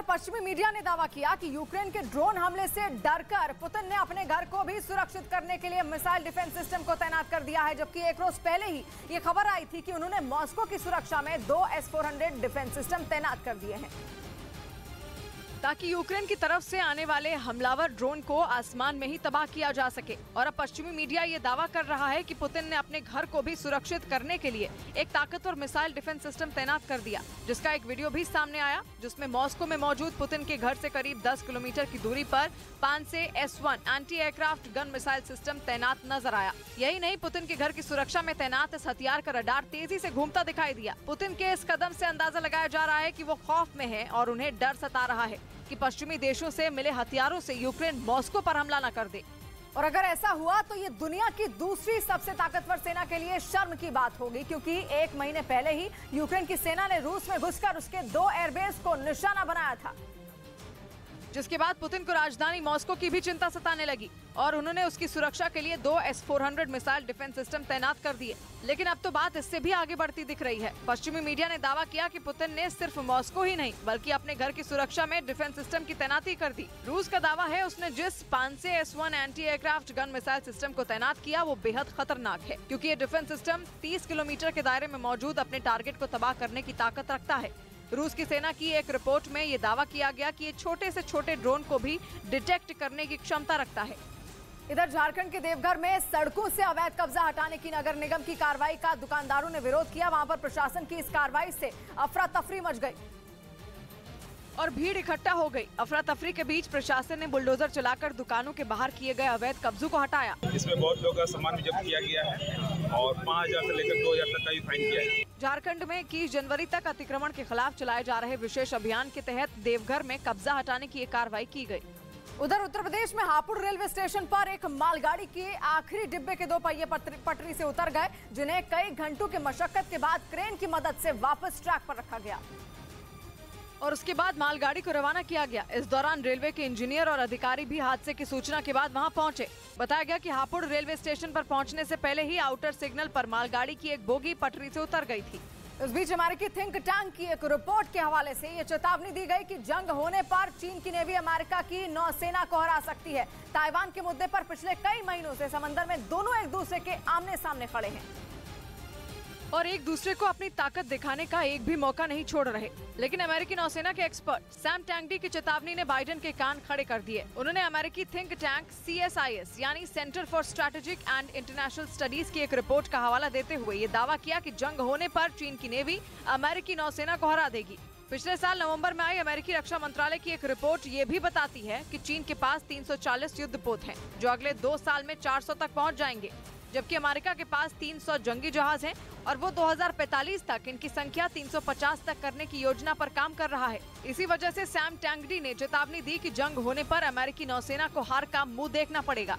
पश्चिमी मीडिया ने दावा किया कि यूक्रेन के ड्रोन हमले से डरकर पुतिन ने अपने घर को भी सुरक्षित करने के लिए मिसाइल डिफेंस सिस्टम को तैनात कर दिया है, जबकि एक रोज पहले ही ये खबर आई थी कि उन्होंने मॉस्को की सुरक्षा में 2 S-400 डिफेंस सिस्टम तैनात कर दिए हैं ताकि यूक्रेन की तरफ से आने वाले हमलावर ड्रोन को आसमान में ही तबाह किया जा सके। और अब पश्चिमी मीडिया ये दावा कर रहा है कि पुतिन ने अपने घर को भी सुरक्षित करने के लिए एक ताकतवर मिसाइल डिफेंस सिस्टम तैनात कर दिया, जिसका एक वीडियो भी सामने आया, जिसमें मॉस्को में मौजूद पुतिन के घर से करीब 10 किलोमीटर की दूरी पर 5 से S-1 anti aircraft gun missile system तैनात नजर आया। यही नहीं, पुतिन के घर की सुरक्षा में तैनात इस हथियार का रडार तेजी से घूमता दिखाई दिया। पुतिन के इस कदम से अंदाजा लगाया जा रहा है कि वो खौफ में है और उन्हें डर सता रहा है कि पश्चिमी देशों से मिले हथियारों से यूक्रेन मॉस्को पर हमला न कर दे। और अगर ऐसा हुआ तो ये दुनिया की दूसरी सबसे ताकतवर सेना के लिए शर्म की बात होगी, क्योंकि 1 महीने पहले ही यूक्रेन की सेना ने रूस में घुसकर उसके 2 एयरबेस को निशाना बनाया था, जिसके बाद पुतिन को राजधानी मॉस्को की भी चिंता सताने लगी और उन्होंने उसकी सुरक्षा के लिए 2 S-400 मिसाइल डिफेंस सिस्टम तैनात कर दिए। लेकिन अब तो बात इससे भी आगे बढ़ती दिख रही है। पश्चिमी मीडिया ने दावा किया कि पुतिन ने सिर्फ मॉस्को ही नहीं बल्कि अपने घर की सुरक्षा में डिफेंस सिस्टम की तैनाती कर दी। रूस का दावा है उसने जिस 5 से S-1 anti aircraft gun missile system को तैनात किया वो बेहद खतरनाक है, क्योंकि ये डिफेंस सिस्टम 30 किलोमीटर के दायरे में मौजूद अपने टारगेट को तबाह करने की ताकत रखता है। रूस की सेना की एक रिपोर्ट में ये दावा किया गया कि ये छोटे से छोटे ड्रोन को भी डिटेक्ट करने की क्षमता रखता है। इधर झारखंड के देवघर में सड़कों से अवैध कब्जा हटाने की नगर निगम की कार्रवाई का दुकानदारों ने विरोध किया। वहां पर प्रशासन की इस कार्रवाई से अफरा तफरी मच गई और भीड़ इकट्ठा हो गई। अफरा तफरी के बीच प्रशासन ने बुलडोजर चलाकर दुकानों के बाहर किए गए अवैध कब्जों को हटाया। इसमें बहुत लोगों का सामान भी जब्त किया गया है और 5,000 से लेकर 2,000 तक का भी फाइन किया है। झारखंड में 21 जनवरी तक अतिक्रमण के खिलाफ चलाए जा रहे विशेष अभियान के तहत देवघर में कब्जा हटाने की एक कार्रवाई की गई। उधर उत्तर प्रदेश में हापुड़ रेलवे स्टेशन पर एक मालगाड़ी के आखिरी डिब्बे के 2 पहिए पटरी से उतर गए, जिन्हें कई घंटों की मशक्कत के बाद क्रेन की मदद से वापस ट्रैक पर रखा गया और उसके बाद मालगाड़ी को रवाना किया गया। इस दौरान रेलवे के इंजीनियर और अधिकारी भी हादसे की सूचना के बाद वहां पहुंचे। बताया गया कि हापुड़ रेलवे स्टेशन पर पहुंचने से पहले ही आउटर सिग्नल पर मालगाड़ी की एक बोगी पटरी से उतर गई थी। इस बीच अमेरिकी थिंक टैंक की एक रिपोर्ट के हवाले से ये चेतावनी दी गई कि जंग होने पर चीन की नेवी अमेरिका की नौसेना को हरा सकती है। ताइवान के मुद्दे पर पिछले कई महीनों से समंदर में दोनों एक दूसरे के आमने सामने खड़े हैं और एक दूसरे को अपनी ताकत दिखाने का एक भी मौका नहीं छोड़ रहे। लेकिन अमेरिकी नौसेना के एक्सपर्ट सैम टैंगडी की चेतावनी ने बाइडेन के कान खड़े कर दिए। उन्होंने अमेरिकी थिंक टैंक CSIS यानी centre for strategic and international studies की एक रिपोर्ट का हवाला देते हुए ये दावा किया कि जंग होने पर चीन की नेवी अमेरिकी नौसेना को हरा देगी। पिछले साल नवंबर में आई अमेरिकी रक्षा मंत्रालय की एक रिपोर्ट ये भी बताती है कि चीन के पास 340 युद्धपोत हैं, जो अगले 2 साल में 400 तक पहुंच जाएंगे, जबकि अमेरिका के पास 300 जंगी जहाज हैं और वो 2045 तक इनकी संख्या 350 तक करने की योजना पर काम कर रहा है। इसी वजह से सैम टैंगडी ने चेतावनी दी कि जंग होने पर अमेरिकी नौसेना को हार का मुंह देखना पड़ेगा।